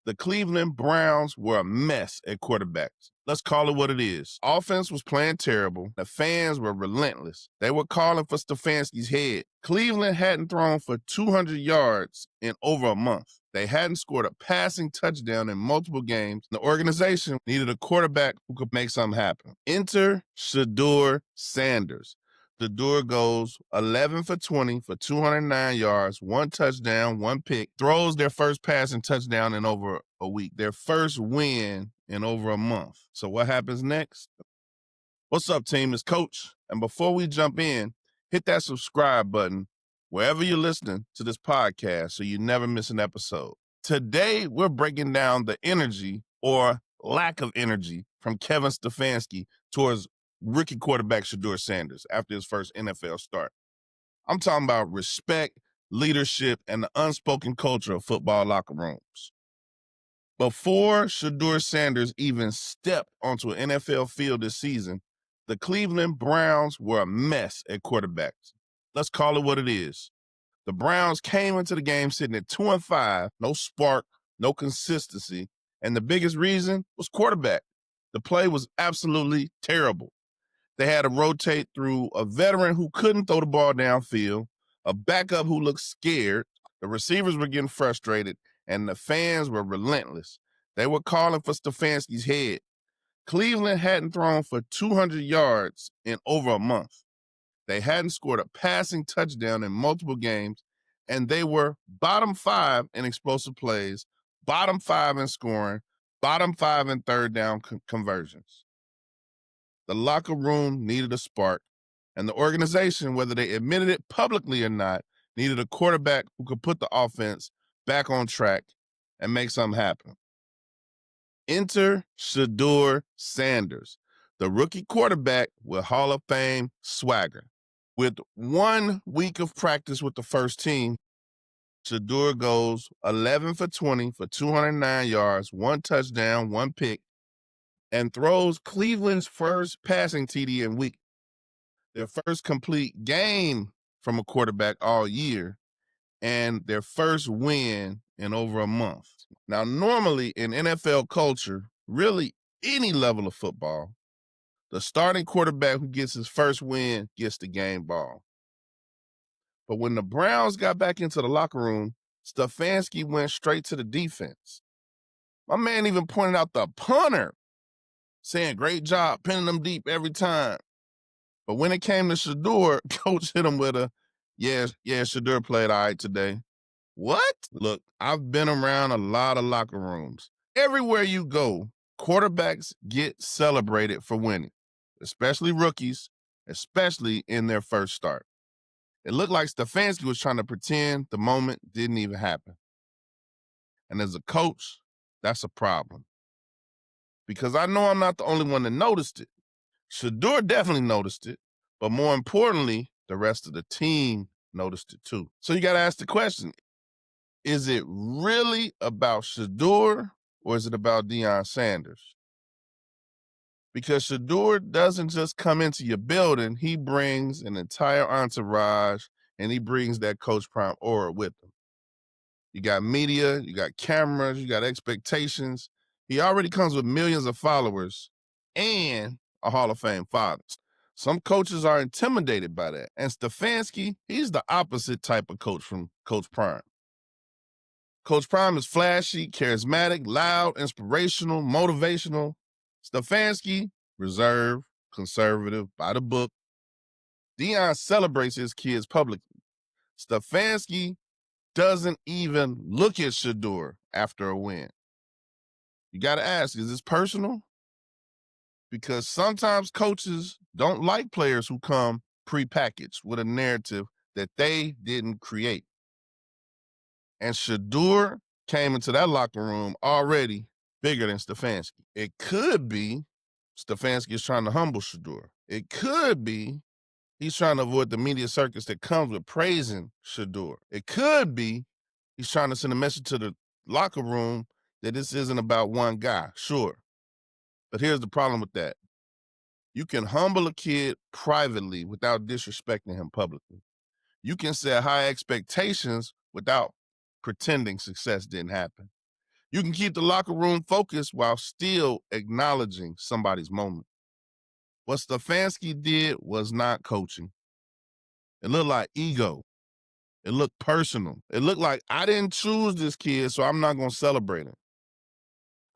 The Cleveland Browns were a mess at quarterbacks. Let's call it what it is. Offense was playing terrible. The fans were relentless. They were calling for Stefanski's head. Cleveland hadn't thrown for 200 yards in over a month. They hadn't scored a passing touchdown in multiple games. The organization needed a quarterback who could make something happen. Enter Shedeur Sanders. Shedeur goes 11 for 20 for 209 yards, 1 touchdown, 1 pick, throws their first passing touchdown in over a week, their first win in over a month. So what happens next? What's up, team? It's Coach. And before we jump in, hit that subscribe button wherever you're listening to this podcast so you never miss an episode. Today, we're breaking down the energy or lack of energy from Kevin Stefanski towards rookie quarterback Shedeur Sanders after his first NFL start. I'm talking about respect, leadership, and the unspoken culture of football locker rooms. Before Shedeur Sanders even stepped onto an NFL field this season, the Cleveland Browns were a mess at quarterbacks. Let's call it what it is. The Browns came into the game sitting at 2-5, no spark, no consistency, and the biggest reason was quarterback. The play was absolutely terrible. They had to rotate through a veteran who couldn't throw the ball downfield, a backup who looked scared, the receivers were getting frustrated, and the fans were relentless. They were calling for Stefanski's head. Cleveland hadn't thrown for 200 yards in over a month. They hadn't scored a passing touchdown in multiple games, and they were bottom 5 in explosive plays, bottom 5 in scoring, bottom 5 in third down conversions. The locker room needed a spark, and the organization, whether they admitted it publicly or not, needed a quarterback who could put the offense back on track and make something happen. Enter Shedeur Sanders, the rookie quarterback with Hall of Fame swagger. With 1 week of practice with the first team, Shedeur goes 11 for 20 for 209 yards, 1 touchdown, 1 pick, and throws Cleveland's first passing TD in week, their first complete game from a quarterback all year, and their first win in over a month. Now, normally in NFL culture, really any level of football, the starting quarterback who gets his first win gets the game ball. But when the Browns got back into the locker room, Stefanski went straight to the defense. My man even pointed out the punter, saying, great job pinning them deep every time. But when it came to Shedeur, coach hit him with a, yeah, Shedeur played all right today. What? Look, I've been around a lot of locker rooms. Everywhere you go, quarterbacks get celebrated for winning, especially rookies, especially in their first start. It looked like Stefanski was trying to pretend the moment didn't even happen. And as a coach, that's a problem. Because I know I'm not the only one that noticed it. Shedeur definitely noticed it, but more importantly, the rest of the team noticed it too. So you got to ask the question, is it really about Shedeur or is it about Deion Sanders? Because Shedeur doesn't just come into your building, he brings an entire entourage and he brings that Coach Prime aura with him. You got media, you got cameras, you got expectations. He already comes with millions of followers and a Hall of Fame father. Some coaches are intimidated by that. And Stefanski, he's the opposite type of coach from Coach Prime. Coach Prime is flashy, charismatic, loud, inspirational, motivational. Stefanski, reserved, conservative, by the book. Deion celebrates his kids publicly. Stefanski doesn't even look at Shedeur after a win. You got to ask, is this personal? Because sometimes coaches don't like players who come prepackaged with a narrative that they didn't create. And Shedeur came into that locker room already bigger than Stefanski. It could be Stefanski is trying to humble Shedeur. It could be he's trying to avoid the media circus that comes with praising Shedeur. It could be he's trying to send a message to the locker room that this isn't about one guy, sure. But here's the problem with that. You can humble a kid privately without disrespecting him publicly. You can set high expectations without pretending success didn't happen. You can keep the locker room focused while still acknowledging somebody's moment. What Stefanski did was not coaching. It looked like ego. It looked personal. It looked like I didn't choose this kid, so I'm not going to celebrate him.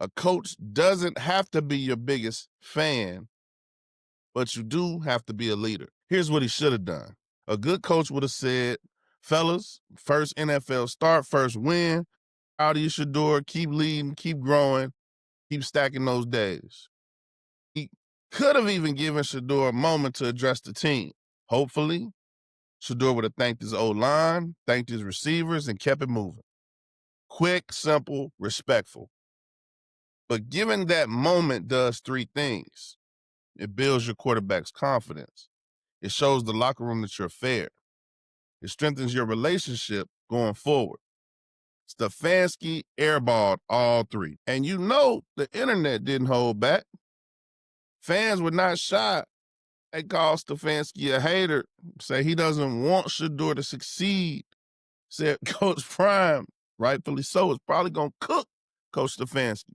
A coach doesn't have to be your biggest fan, but you do have to be a leader. Here's what he should have done. A good coach would have said, fellas, first NFL start, first win. Out of you, Shedeur. Keep leading, keep growing, keep stacking those days. He could have even given Shedeur a moment to address the team. Hopefully, Shedeur would have thanked his O-line, thanked his receivers, and kept it moving. Quick, simple, respectful. But giving that moment does three things. It builds your quarterback's confidence. It shows the locker room that you're fair. It strengthens your relationship going forward. Stefanski airballed all three. And you know the internet didn't hold back. Fans were not shy. They called Stefanski a hater, say he doesn't want Shedeur to succeed. Said Coach Prime, rightfully so, is probably going to cook Coach Stefanski.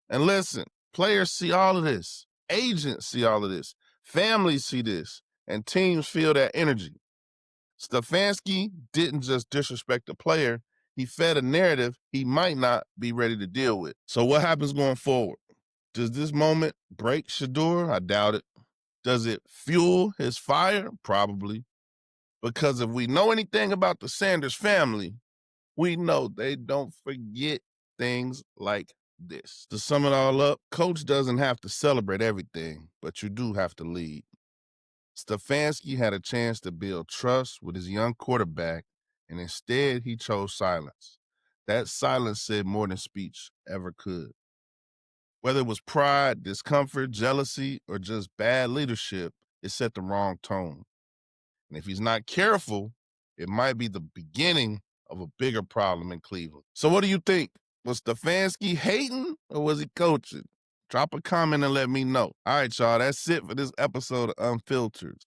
And listen, players see all of this. Agents see all of this. Families see this. And teams feel that energy. Stefanski didn't just disrespect the player. He fed a narrative he might not be ready to deal with. So what happens going forward? Does this moment break Shedeur? I doubt it. Does it fuel his fire? Probably. Because if we know anything about the Sanders family, we know they don't forget things like this. To sum it all up, coach doesn't have to celebrate everything, but you do have to lead. Stefanski had a chance to build trust with his young quarterback, and instead he chose silence. That silence said more than speech ever could. Whether it was pride, discomfort, jealousy, or just bad leadership, it set the wrong tone. And if he's not careful, it might be the beginning of a bigger problem in Cleveland. So what do you think? Was Stefanski hating or was he coaching? Drop a comment and let me know. All right, y'all, that's it for this episode of Unfiltered.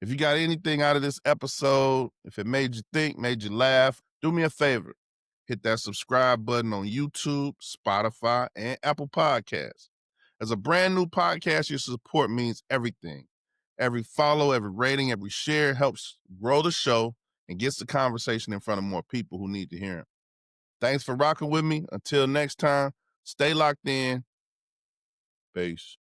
If you got anything out of this episode, if it made you think, made you laugh, do me a favor. Hit that subscribe button on YouTube, Spotify, and Apple Podcasts. As a brand new podcast, your support means everything. Every follow, every rating, every share helps grow the show and gets the conversation in front of more people who need to hear it. Thanks for rocking with me. Until next time, stay locked in. Peace.